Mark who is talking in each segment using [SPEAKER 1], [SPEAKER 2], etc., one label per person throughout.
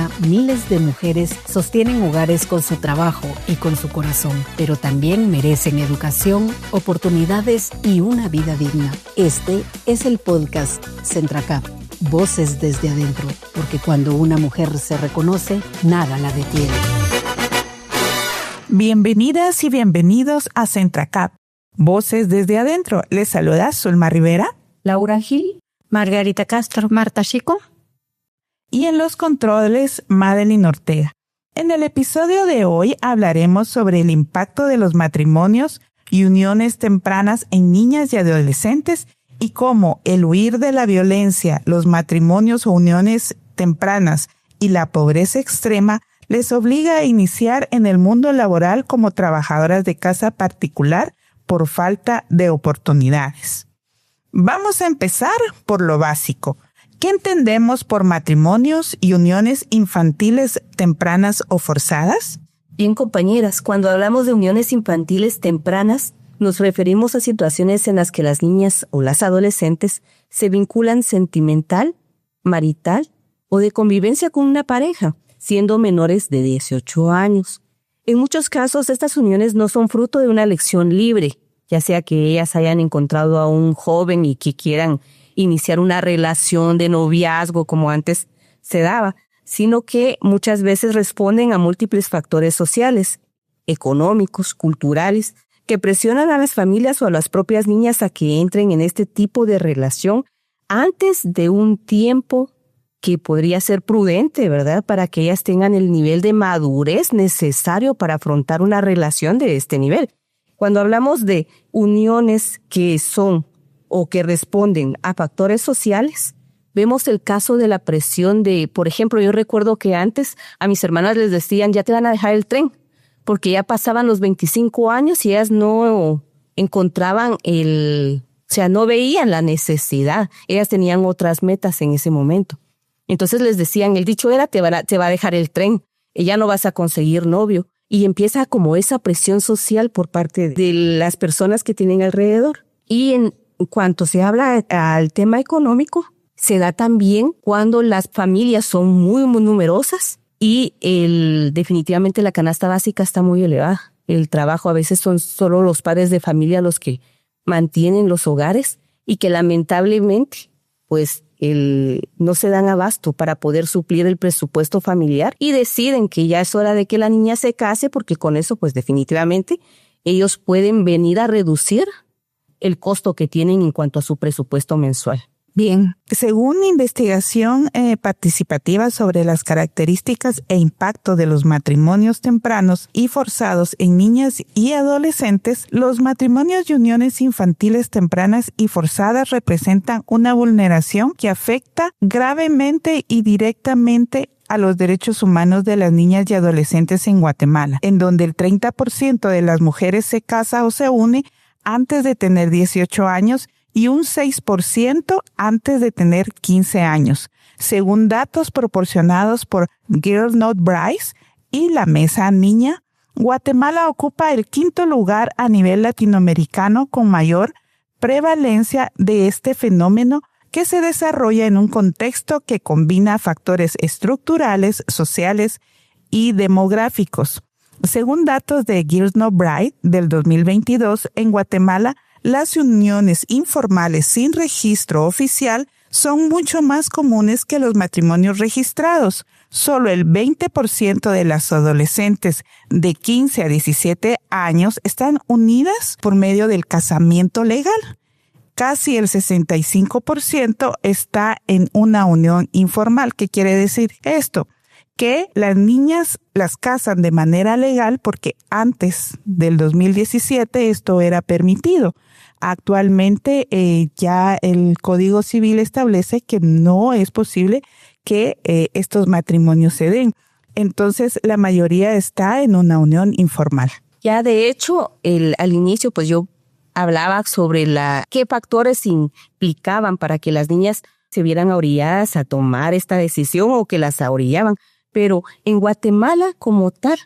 [SPEAKER 1] día, miles de mujeres sostienen hogares con su trabajo y con su corazón, pero también merecen educación, oportunidades y una vida digna. Este es el podcast Centracap, Voces desde adentro, porque cuando una mujer se reconoce, nada la detiene.
[SPEAKER 2] Bienvenidas y bienvenidos a Centracap, Voces desde adentro. Les saluda Zulma Rivera,
[SPEAKER 3] Laura Gil, Margarita Castro, Marta Chico
[SPEAKER 2] y en los controles Madeline Ortega. En el episodio de hoy hablaremos sobre el impacto de los matrimonios y uniones tempranas en niñas y adolescentes y cómo el huir de la violencia, los matrimonios o uniones tempranas y la pobreza extrema les obliga a iniciar en el mundo laboral como trabajadoras de casa particular por falta de oportunidades. Vamos a empezar por lo básico. ¿Qué entendemos por matrimonios y uniones infantiles tempranas o forzadas?
[SPEAKER 3] Bien, compañeras, cuando hablamos de uniones infantiles tempranas, nos referimos a situaciones en las que las niñas o las adolescentes se vinculan sentimental, marital o de convivencia con una pareja, siendo menores de 18 años. En muchos casos, estas uniones no son fruto de una elección libre, ya sea que ellas hayan encontrado a un joven y que quieran iniciar una relación de noviazgo como antes se daba, sino que muchas veces responden a múltiples factores sociales, económicos, culturales, que presionan a las familias o a las propias niñas a que entren en este tipo de relación antes de un tiempo que podría ser prudente, ¿verdad?, para que ellas tengan el nivel de madurez necesario para afrontar una relación de este nivel. Cuando hablamos de uniones que son o que responden a factores sociales, vemos el caso de la presión de, por ejemplo, yo recuerdo que antes a mis hermanas les decían, ya te van a dejar el tren, porque ya pasaban los 25 años y ellas no encontraban no veían la necesidad. Ellas tenían otras metas en ese momento. Entonces les decían, el dicho era, te va a dejar el tren, ya no vas a conseguir novio. Y empieza como esa presión social por parte de las personas que tienen alrededor. Y en cuanto se habla al tema económico, se da también cuando las familias son muy, muy numerosas y definitivamente la canasta básica está muy elevada. El trabajo a veces son solo los padres de familia los que mantienen los hogares y que lamentablemente pues no se dan abasto para poder suplir el presupuesto familiar y deciden que ya es hora de que la niña se case porque con eso pues definitivamente ellos pueden venir a reducir el costo que tienen en cuanto a su presupuesto mensual.
[SPEAKER 2] Bien, según investigación participativa sobre las características e impacto de los matrimonios tempranos y forzados en niñas y adolescentes, los matrimonios y uniones infantiles tempranas y forzadas representan una vulneración que afecta gravemente y directamente a los derechos humanos de las niñas y adolescentes en Guatemala, en donde el 30% de las mujeres se casa o se une antes de tener 18 años y un 6% antes de tener 15 años, según datos proporcionados por Girls Not Brides y la Mesa Niña. Guatemala ocupa el 5º lugar a nivel latinoamericano con mayor prevalencia de este fenómeno que se desarrolla en un contexto que combina factores estructurales, sociales y demográficos. Según datos de Girls Not Bride del 2022, en Guatemala, las uniones informales sin registro oficial son mucho más comunes que los matrimonios registrados. Solo el 20% de las adolescentes de 15 a 17 años están unidas por medio del casamiento legal. Casi el 65% está en una unión informal. ¿Qué quiere decir esto? Que las niñas las casan de manera legal porque antes del 2017 esto era permitido. Actualmente ya el Código Civil establece que no es posible que estos matrimonios se den. Entonces la mayoría está en una unión informal.
[SPEAKER 3] Ya de hecho, al inicio pues yo hablaba sobre qué factores implicaban para que las niñas se vieran orilladas a tomar esta decisión o que las orillaban. Pero en Guatemala como tal,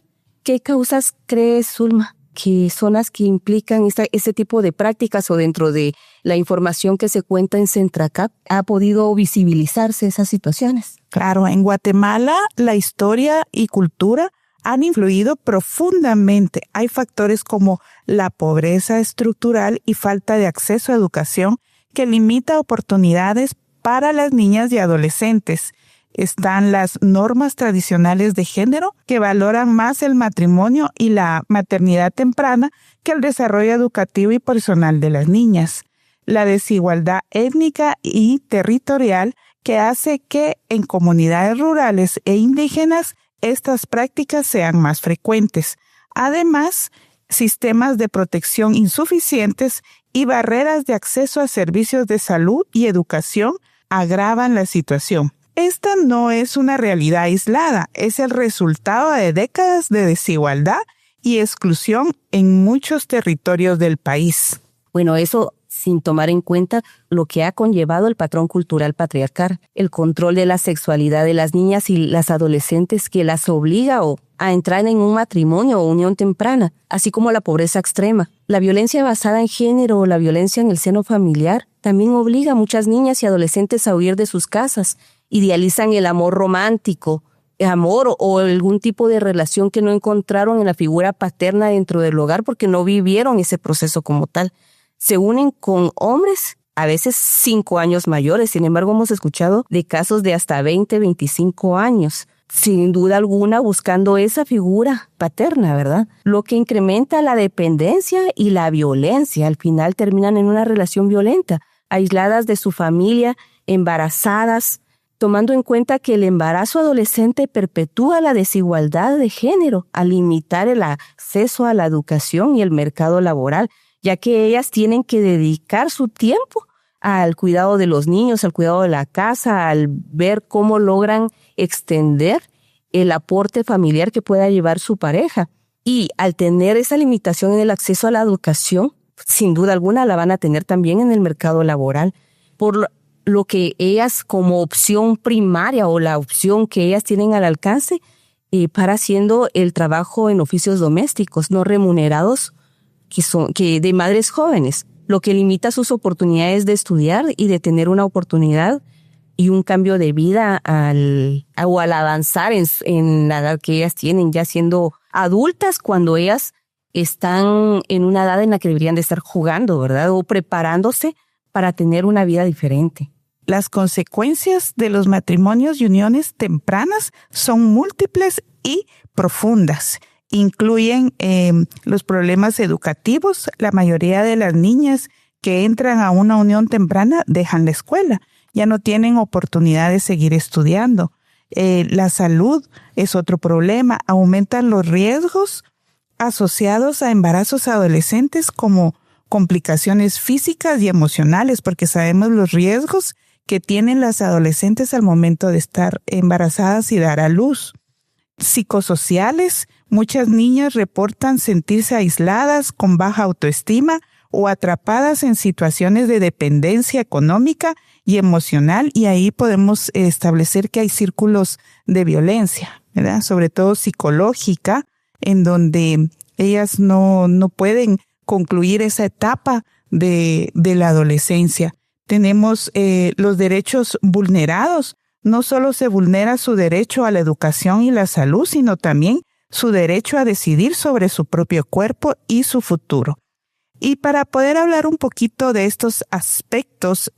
[SPEAKER 3] ¿qué causas crees, Zulma, que son las que implican este tipo de prácticas, o dentro de la información que se cuenta en Centracap ha podido visibilizarse esas situaciones?
[SPEAKER 2] Claro, en Guatemala la historia y cultura han influido profundamente. Hay factores como la pobreza estructural y falta de acceso a educación que limita oportunidades para las niñas y adolescentes. Están las normas tradicionales de género que valoran más el matrimonio y la maternidad temprana que el desarrollo educativo y personal de las niñas. La desigualdad étnica y territorial que hace que en comunidades rurales e indígenas estas prácticas sean más frecuentes. Además, sistemas de protección insuficientes y barreras de acceso a servicios de salud y educación agravan la situación. Esta no es una realidad aislada, es el resultado de décadas de desigualdad y exclusión en muchos territorios del país.
[SPEAKER 3] Bueno, eso sin tomar en cuenta lo que ha conllevado el patrón cultural patriarcal, el control de la sexualidad de las niñas y las adolescentes que las obliga a entrar en un matrimonio o unión temprana, así como la pobreza extrema. La violencia basada en género o la violencia en el seno familiar también obliga a muchas niñas y adolescentes a huir de sus casas. Idealizan el amor romántico, amor o algún tipo de relación que no encontraron en la figura paterna dentro del hogar porque no vivieron ese proceso como tal. Se unen con hombres, a veces 5 años mayores. Sin embargo, hemos escuchado de casos de hasta 20, 25 años. Sin duda alguna, buscando esa figura paterna, ¿verdad? Lo que incrementa la dependencia y la violencia. Al final terminan en una relación violenta, aisladas de su familia, embarazadas, tomando en cuenta que el embarazo adolescente perpetúa la desigualdad de género al limitar el acceso a la educación y el mercado laboral, ya que ellas tienen que dedicar su tiempo al cuidado de los niños, al cuidado de la casa, al ver cómo logran extender el aporte familiar que pueda llevar su pareja. Y al tener esa limitación en el acceso a la educación, sin duda alguna la van a tener también en el mercado laboral, por lo que ellas como opción primaria o la opción que ellas tienen al alcance para haciendo el trabajo en oficios domésticos no remunerados que de madres jóvenes, lo que limita sus oportunidades de estudiar y de tener una oportunidad y un cambio de vida al avanzar en la edad que ellas tienen, ya siendo adultas cuando ellas están en una edad en la que deberían de estar jugando, ¿verdad? O preparándose para tener una vida diferente.
[SPEAKER 2] Las consecuencias de los matrimonios y uniones tempranas son múltiples y profundas. Incluyen los problemas educativos. La mayoría de las niñas que entran a una unión temprana dejan la escuela, ya no tienen oportunidad de seguir estudiando. La salud es otro problema. Aumentan los riesgos asociados a embarazos adolescentes como complicaciones físicas y emocionales, porque sabemos los riesgos que tienen las adolescentes al momento de estar embarazadas y dar a luz. Psicosociales, muchas niñas reportan sentirse aisladas, con baja autoestima o atrapadas en situaciones de dependencia económica y emocional, y ahí podemos establecer que hay círculos de violencia, ¿verdad? Sobre todo psicológica, en donde ellas no pueden concluir esa etapa de la adolescencia. Tenemos los derechos vulnerados. No solo se vulnera su derecho a la educación y la salud, sino también su derecho a decidir sobre su propio cuerpo y su futuro. Y para poder hablar un poquito de estos aspectos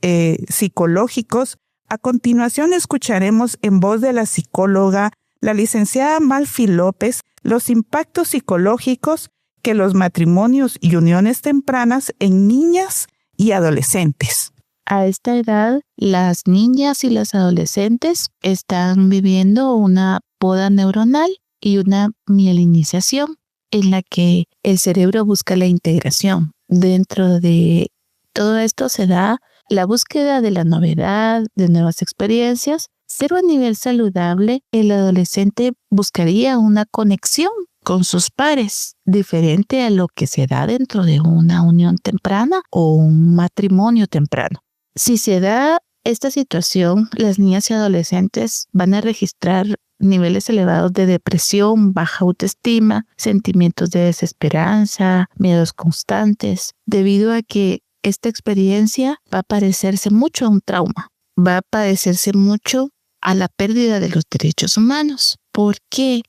[SPEAKER 2] psicológicos, a continuación escucharemos en voz de la psicóloga, la licenciada Malfi López, los impactos psicológicos que los matrimonios y uniones tempranas en niñas y adolescentes.
[SPEAKER 4] A esta edad, las niñas y las adolescentes están viviendo una poda neuronal y una mielinización en la que el cerebro busca la integración. Dentro de todo esto se da la búsqueda de la novedad, de nuevas experiencias, pero a nivel saludable, el adolescente buscaría una conexión con sus pares, diferente a lo que se da dentro de una unión temprana o un matrimonio temprano. Si se da esta situación, las niñas y adolescentes van a registrar niveles elevados de depresión, baja autoestima, sentimientos de desesperanza, miedos constantes, debido a que esta experiencia va a parecerse mucho a un trauma, va a parecerse mucho a la pérdida de los derechos humanos. ¿Por qué?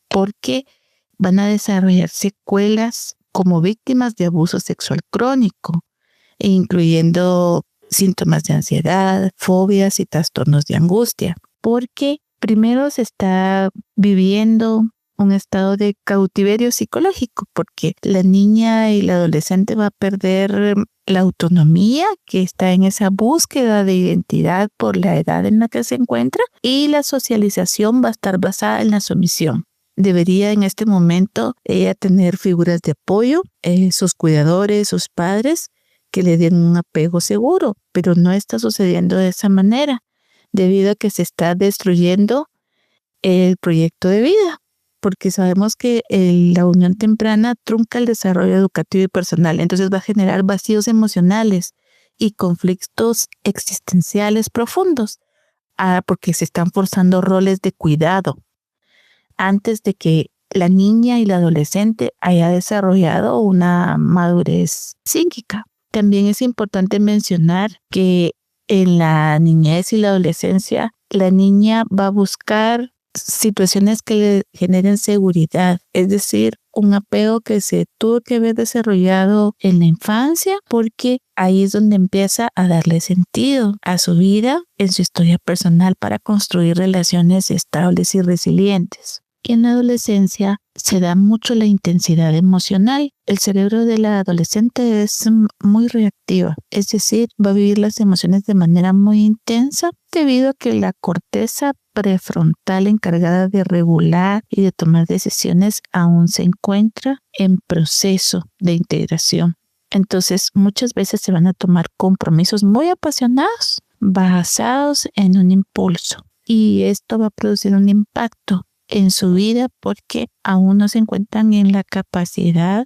[SPEAKER 4] Porque van a desarrollar secuelas como víctimas de abuso sexual crónico, incluyendo síntomas de ansiedad, fobias y trastornos de angustia. Porque primero se está viviendo un estado de cautiverio psicológico, porque la niña y la adolescente va a perder la autonomía, que está en esa búsqueda de identidad por la edad en la que se encuentra, y la socialización va a estar basada en la sumisión. Debería en este momento ella tener figuras de apoyo, sus cuidadores, sus padres, que le den un apego seguro, pero no está sucediendo de esa manera, debido a que se está destruyendo el proyecto de vida, porque sabemos que la unión temprana trunca el desarrollo educativo y personal, entonces va a generar vacíos emocionales y conflictos existenciales profundos, porque se están forzando roles de cuidado antes de que la niña y la adolescente haya desarrollado una madurez psíquica. También es importante mencionar que en la niñez y la adolescencia, la niña va a buscar situaciones que le generen seguridad, es decir, un apego que se tuvo que haber desarrollado en la infancia, porque ahí es donde empieza a darle sentido a su vida, en su historia personal, para construir relaciones estables y resilientes. Y en la adolescencia se da mucho la intensidad emocional. El cerebro de la adolescente es muy reactiva, es decir, va a vivir las emociones de manera muy intensa debido a que la corteza prefrontal encargada de regular y de tomar decisiones aún se encuentra en proceso de integración. Entonces, muchas veces se van a tomar compromisos muy apasionados basados en un impulso, y esto va a producir un impacto en su vida porque aún no se encuentran en la capacidad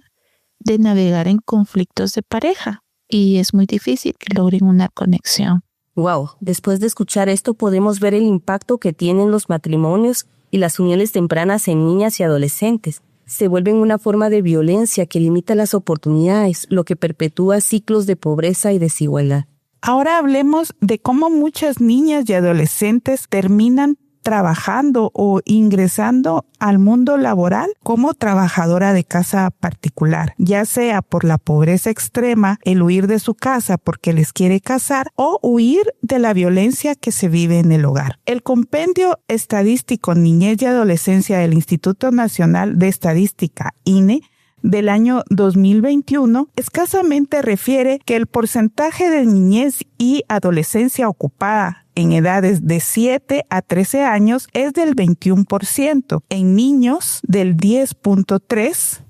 [SPEAKER 4] de navegar en conflictos de pareja y es muy difícil que logren una conexión.
[SPEAKER 3] Wow, después de escuchar esto podemos ver el impacto que tienen los matrimonios y las uniones tempranas en niñas y adolescentes. Se vuelven una forma de violencia que limita las oportunidades, lo que perpetúa ciclos de pobreza y desigualdad.
[SPEAKER 2] Ahora hablemos de cómo muchas niñas y adolescentes terminan trabajando o ingresando al mundo laboral como trabajadora de casa particular, ya sea por la pobreza extrema, el huir de su casa porque les quiere casar o huir de la violencia que se vive en el hogar. El Compendio Estadístico Niñez y Adolescencia del Instituto Nacional de Estadística, INE, del año 2021, escasamente refiere que el porcentaje de niñez y adolescencia ocupada en edades de 7 a 13 años es del 21%, en niños del 10.3%,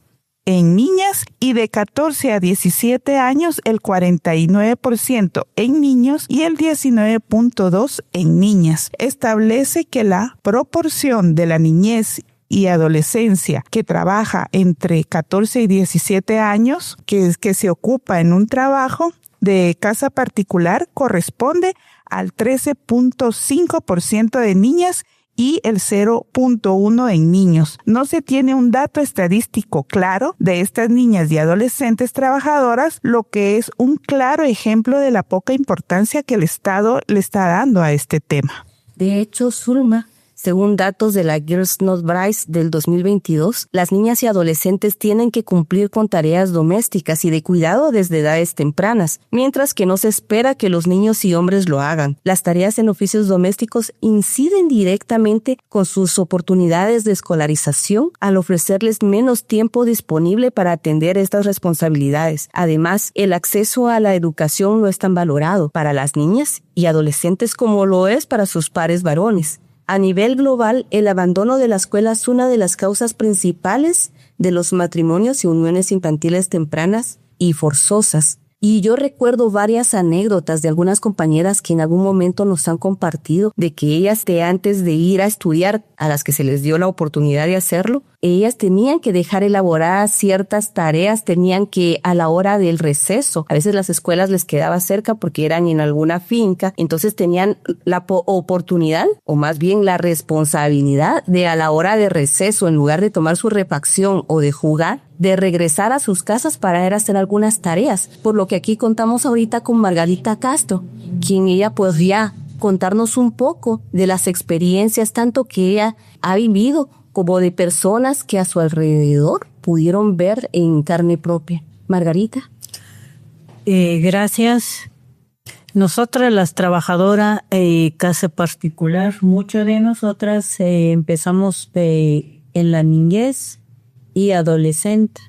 [SPEAKER 2] en niñas y de 14 a 17 años el 49% en niños y el 19.2% en niñas. Establece que la proporción de la niñez y adolescencia que trabaja entre 14 y 17 años, que se ocupa en un trabajo de casa particular, corresponde al 13.5% de niñas y el 0.1% en niños. No se tiene un dato estadístico claro de estas niñas y adolescentes trabajadoras, lo que es un claro ejemplo de la poca importancia que el Estado le está dando a este tema.
[SPEAKER 3] De hecho, Zulma, según datos de la Girls Not Brides del 2022, las niñas y adolescentes tienen que cumplir con tareas domésticas y de cuidado desde edades tempranas, mientras que no se espera que los niños y hombres lo hagan. Las tareas en oficios domésticos inciden directamente con sus oportunidades de escolarización al ofrecerles menos tiempo disponible para atender estas responsabilidades. Además, el acceso a la educación no es tan valorado para las niñas y adolescentes como lo es para sus pares varones. A nivel global, el abandono de la escuela es una de las causas principales de los matrimonios y uniones infantiles tempranas y forzosas. Y yo recuerdo varias anécdotas de algunas compañeras que en algún momento nos han compartido de que ellas antes de ir a estudiar, a las que se les dio la oportunidad de hacerlo, ellas tenían que dejar elaboradas ciertas tareas, tenían que a la hora del receso, a veces las escuelas les quedaba cerca porque eran en alguna finca, entonces tenían la oportunidad o más bien la responsabilidad de a la hora de receso, en lugar de tomar su refacción o de jugar, de regresar a sus casas para ir a hacer algunas tareas, por lo que aquí contamos ahorita con Margarita Castro, quien ella podría contarnos un poco de las experiencias tanto que ella ha vivido como de personas que a su alrededor pudieron ver en carne propia. Margarita.
[SPEAKER 5] Gracias. Nosotras las trabajadoras casa particular, muchas de nosotras empezamos en la niñez y adolescente,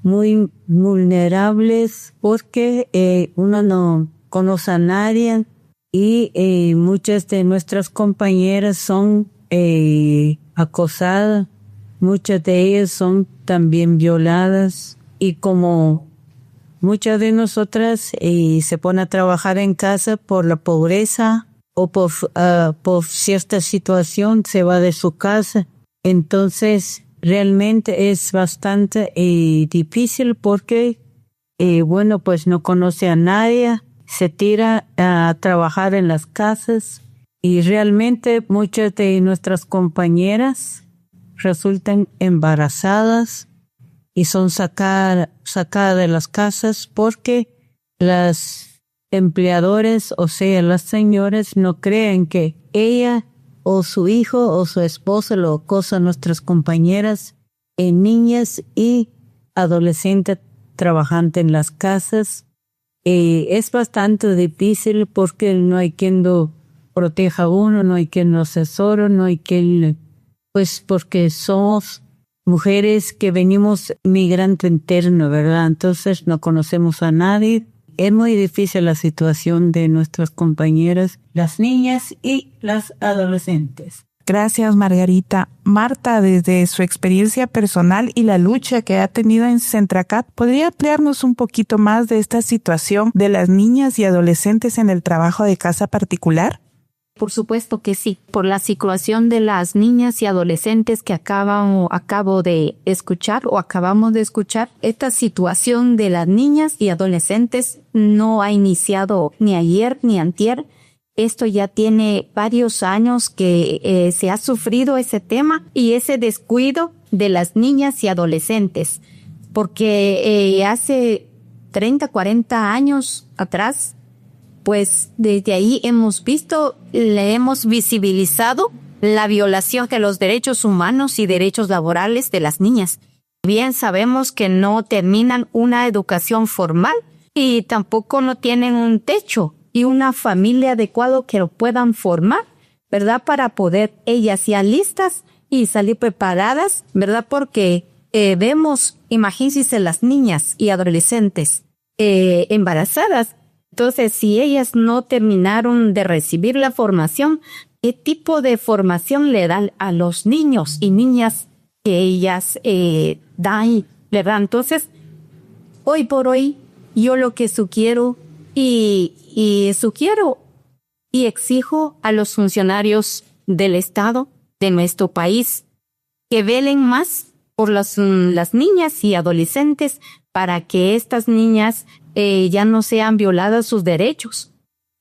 [SPEAKER 5] muy vulnerables porque uno no conoce a nadie y muchas de nuestras compañeras son acosadas, muchas de ellas son también violadas y como muchas de nosotras se ponen a trabajar en casa por la pobreza o por cierta situación se va de su casa, entonces realmente es bastante difícil porque, pues no conoce a nadie, se tira a trabajar en las casas y realmente muchas de nuestras compañeras resultan embarazadas y son sacadas de las casas porque las empleadores, o sea, las señoras, no creen que ella o su hijo o su esposo lo acosa a nuestras compañeras, niñas y adolescentes trabajando en las casas. Es bastante difícil porque no hay quien lo proteja a uno, no hay quien lo asesore, no hay quien, pues porque somos mujeres que venimos migrante interno, ¿verdad? Entonces no conocemos a nadie. Es muy difícil la situación de nuestras compañeras, las niñas y las adolescentes.
[SPEAKER 2] Gracias, Margarita. Marta, desde su experiencia personal y la lucha que ha tenido en Centracat, ¿podría ampliarnos un poquito más de esta situación de las niñas y adolescentes en el trabajo de casa particular?
[SPEAKER 4] Por supuesto que sí. Por la situación de las niñas y adolescentes que acabamos de escuchar, esta situación de las niñas y adolescentes no ha iniciado ni ayer ni antier. Esto ya tiene varios años que se ha sufrido ese tema y ese descuido de las niñas y adolescentes. Porque hace 30, 40 años atrás, pues desde ahí le hemos visibilizado la violación de los derechos humanos y derechos laborales de las niñas. Bien sabemos que no terminan una educación formal y tampoco no tienen un techo y una familia adecuada que lo puedan formar, ¿verdad? Para poder ellas ya listas y salir preparadas, ¿verdad? Porque vemos, imagínense las niñas y adolescentes embarazadas. Entonces, si ellas no terminaron de recibir la formación, ¿qué tipo de formación le dan a los niños y niñas que ellas dan, ¿verdad? Entonces, hoy por hoy, yo lo que sugiero y exijo a los funcionarios del Estado de nuestro país que velen más por las niñas y adolescentes para que estas niñas ya no sean violadas sus derechos,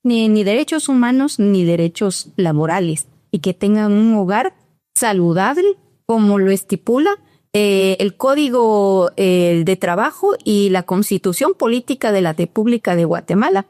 [SPEAKER 4] ni derechos humanos ni derechos laborales, y que tengan un hogar saludable como lo estipula el Código de Trabajo y la Constitución Política de la República de Guatemala.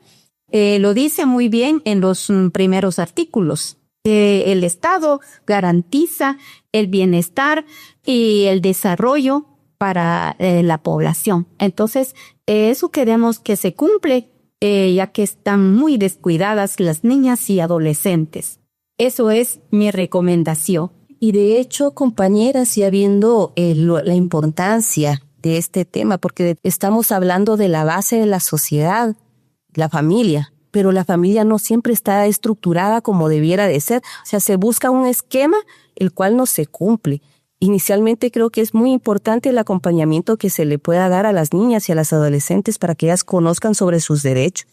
[SPEAKER 4] Lo dice muy bien en los primeros artículos. El Estado garantiza el bienestar y el desarrollo para la población. Entonces, eso queremos que se cumple, ya que están muy descuidadas las niñas y adolescentes. Eso es mi recomendación.
[SPEAKER 3] Y de hecho, compañeras, ya viendo la importancia de este tema, porque estamos hablando de la base de la sociedad, la familia, pero la familia no siempre está estructurada como debiera de ser. O sea, se busca un esquema el cual no se cumple. Inicialmente creo que es muy importante el acompañamiento que se le pueda dar a las niñas y a las adolescentes para que ellas conozcan sobre sus derechos.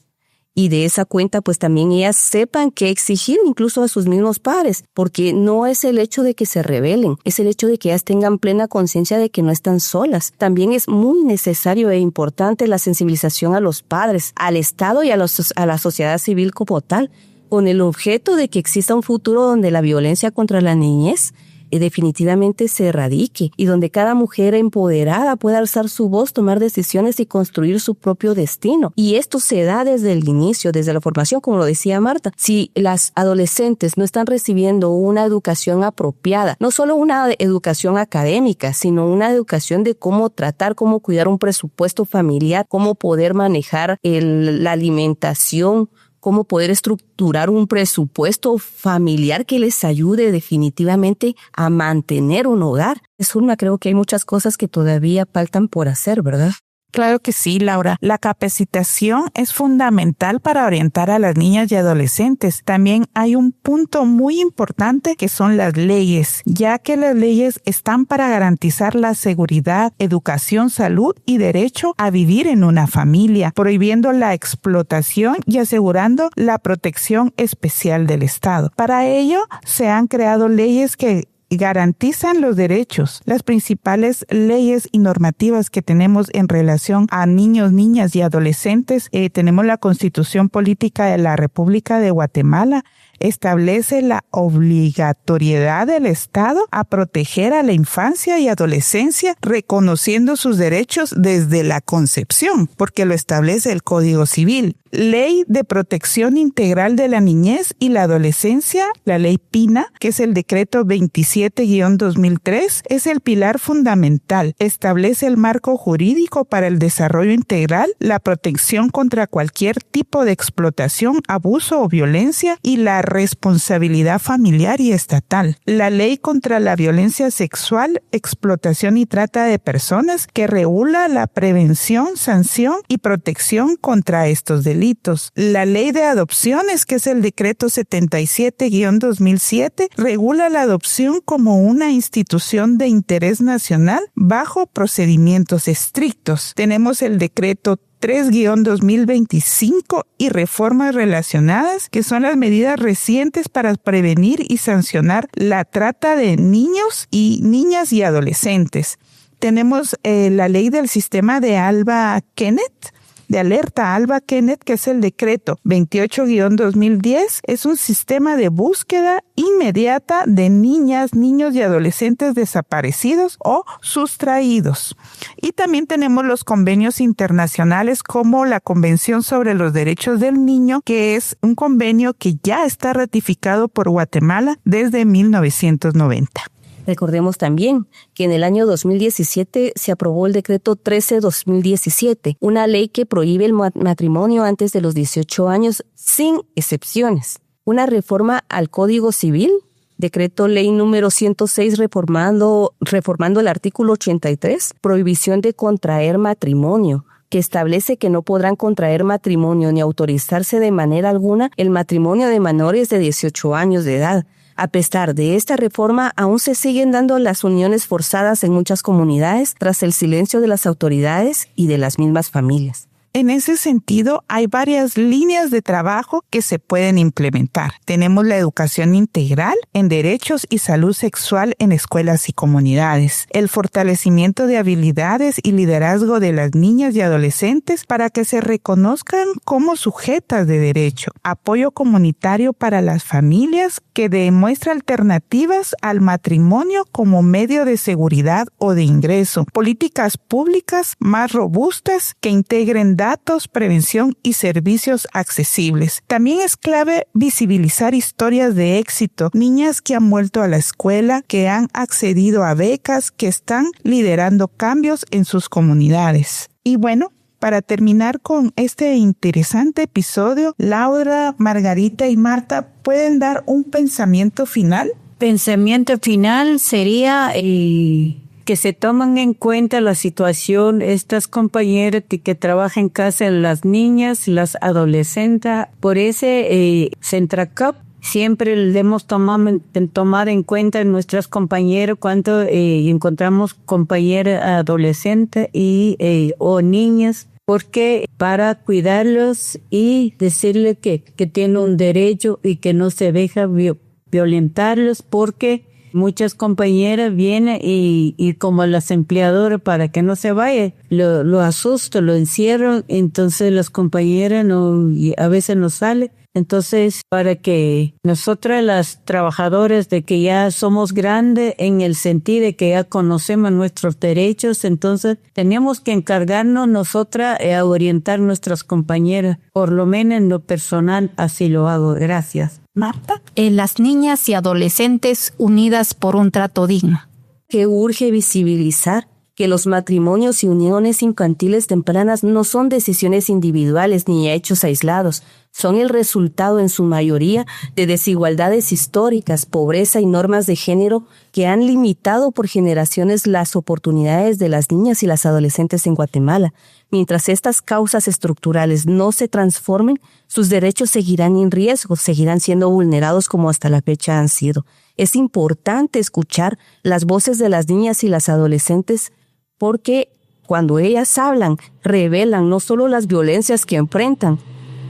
[SPEAKER 3] Y de esa cuenta, pues también ellas sepan qué exigir incluso a sus mismos padres, porque no es el hecho de que se rebelen, es el hecho de que ellas tengan plena conciencia de que no están solas. También es muy necesario e importante la sensibilización a los padres, al Estado y a la sociedad civil como tal, con el objeto de que exista un futuro donde la violencia contra la niñez definitivamente se erradique y donde cada mujer empoderada pueda alzar su voz, tomar decisiones y construir su propio destino. Y esto se da desde el inicio, desde la formación, como lo decía Marta. Si las adolescentes no están recibiendo una educación apropiada, no solo una educación académica, sino una educación de cómo tratar, cómo cuidar un presupuesto familiar, cómo poder manejar la alimentación, cómo poder estructurar un presupuesto familiar que les ayude definitivamente a mantener un hogar. Creo que hay muchas cosas que todavía faltan por hacer, ¿verdad?
[SPEAKER 2] Claro que sí, Laura. La capacitación es fundamental para orientar a las niñas y adolescentes. También hay un punto muy importante que son las leyes, ya que las leyes están para garantizar la seguridad, educación, salud y derecho a vivir en una familia, prohibiendo la explotación y asegurando la protección especial del Estado. Para ello, se han creado leyes que garantizan los derechos. Las principales leyes y normativas que tenemos en relación a niños, niñas y adolescentes, tenemos la Constitución Política de la República de Guatemala, establece la obligatoriedad del Estado a proteger a la infancia y adolescencia, reconociendo sus derechos desde la concepción, porque lo establece el Código Civil. Ley de Protección Integral de la Niñez y la Adolescencia, la Ley PINA, que es el decreto 27-2003, es el pilar fundamental. Establece el marco jurídico para el desarrollo integral, la protección contra cualquier tipo de explotación, abuso o violencia y la responsabilidad familiar y estatal. La Ley contra la Violencia Sexual, Explotación y Trata de Personas, que regula la prevención, sanción y protección contra estos delitos. La Ley de Adopciones, que es el decreto 77-2007, regula la adopción como una institución de interés nacional bajo procedimientos estrictos. Tenemos el decreto 3-2025 y reformas relacionadas, que son las medidas recientes para prevenir y sancionar la trata de niños y niñas y adolescentes. Tenemos la ley del sistema de Alba-Kenneth, de alerta Alba-Kenneth, que es el decreto 28-2010, es un sistema de búsqueda inmediata de niñas, niños y adolescentes desaparecidos o sustraídos. Y también tenemos los convenios internacionales como la Convención sobre los Derechos del Niño, que es un convenio que ya está ratificado por Guatemala desde 1990.
[SPEAKER 3] Recordemos también que en el año 2017 se aprobó el decreto 13-2017, una ley que prohíbe el matrimonio antes de los 18 años sin excepciones. Una reforma al Código Civil, decreto ley número 106 reformando el artículo 83, prohibición de contraer matrimonio, que establece que no podrán contraer matrimonio ni autorizarse de manera alguna el matrimonio de menores de 18 años de edad. A pesar de esta reforma, aún se siguen dando las uniones forzadas en muchas comunidades tras el silencio de las autoridades y de las mismas familias.
[SPEAKER 2] En ese sentido, hay varias líneas de trabajo que se pueden implementar. Tenemos la educación integral en derechos y salud sexual en escuelas y comunidades, el fortalecimiento de habilidades y liderazgo de las niñas y adolescentes para que se reconozcan como sujetas de derecho, apoyo comunitario para las familias que demuestra alternativas al matrimonio como medio de seguridad o de ingreso, políticas públicas más robustas que integren datos, prevención y servicios accesibles. También es clave visibilizar historias de éxito, niñas que han vuelto a la escuela, que han accedido a becas, que están liderando cambios en sus comunidades. Y bueno, para terminar con este interesante episodio, Laura, Margarita y Marta, ¿pueden dar un pensamiento final?
[SPEAKER 5] Pensamiento final sería que se toman en cuenta la situación, estas compañeras que trabajan en casa, las niñas, las adolescentes, por ese Centracop siempre debemos tomar en cuenta en nuestras compañeras cuando encontramos compañeras adolescentes o niñas, porque para cuidarlos y decirles que tienen un derecho y que no se deja violentarlos, porque muchas compañeras vienen y como las empleadoras, para que no se vaya, lo asustan, lo encierran, entonces las compañeras a veces no salen. Entonces, para que nosotras las trabajadoras de que ya somos grandes en el sentido de que ya conocemos nuestros derechos, entonces tenemos que encargarnos nosotras a orientar nuestras compañeras, por lo menos en lo personal así lo hago. Gracias.
[SPEAKER 2] Marta.
[SPEAKER 6] Las niñas y adolescentes unidas por un trato digno.
[SPEAKER 3] Que urge visibilizar que los matrimonios y uniones infantiles tempranas no son decisiones individuales ni hechos aislados, son el resultado en su mayoría de desigualdades históricas, pobreza y normas de género que han limitado por generaciones las oportunidades de las niñas y las adolescentes en Guatemala. Mientras estas causas estructurales no se transformen, sus derechos seguirán en riesgo, seguirán siendo vulnerados como hasta la fecha han sido. Es importante escuchar las voces de las niñas y las adolescentes porque cuando ellas hablan, revelan no solo las violencias que enfrentan,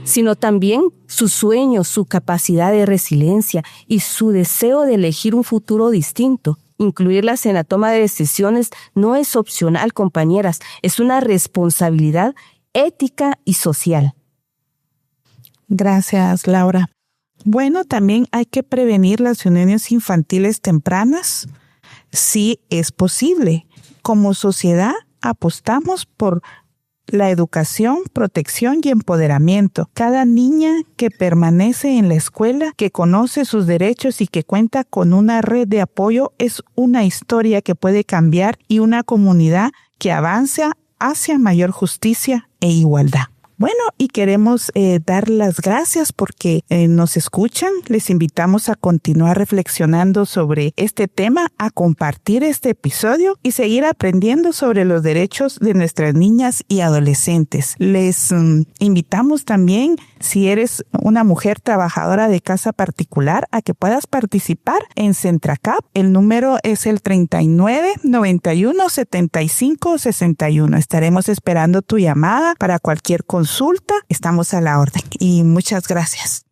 [SPEAKER 3] sino también sus sueños, su capacidad de resiliencia y su deseo de elegir un futuro distinto. Incluirlas en la toma de decisiones no es opcional, compañeras, es una responsabilidad ética y social.
[SPEAKER 2] Gracias, Laura. Bueno, también hay que prevenir las uniones infantiles tempranas. Sí, es posible. Como sociedad, apostamos por la educación, protección y empoderamiento. Cada niña que permanece en la escuela, que conoce sus derechos y que cuenta con una red de apoyo es una historia que puede cambiar y una comunidad que avanza hacia mayor justicia e igualdad. Bueno, y queremos dar las gracias porque nos escuchan. Les invitamos a continuar reflexionando sobre este tema, a compartir este episodio y seguir aprendiendo sobre los derechos de nuestras niñas y adolescentes. Les invitamos también, si eres una mujer trabajadora de casa particular, a que puedas participar en Centracap. El número es el 39-91-75-61. Estaremos esperando tu llamada para cualquier consulta. Estamos a la orden y muchas gracias.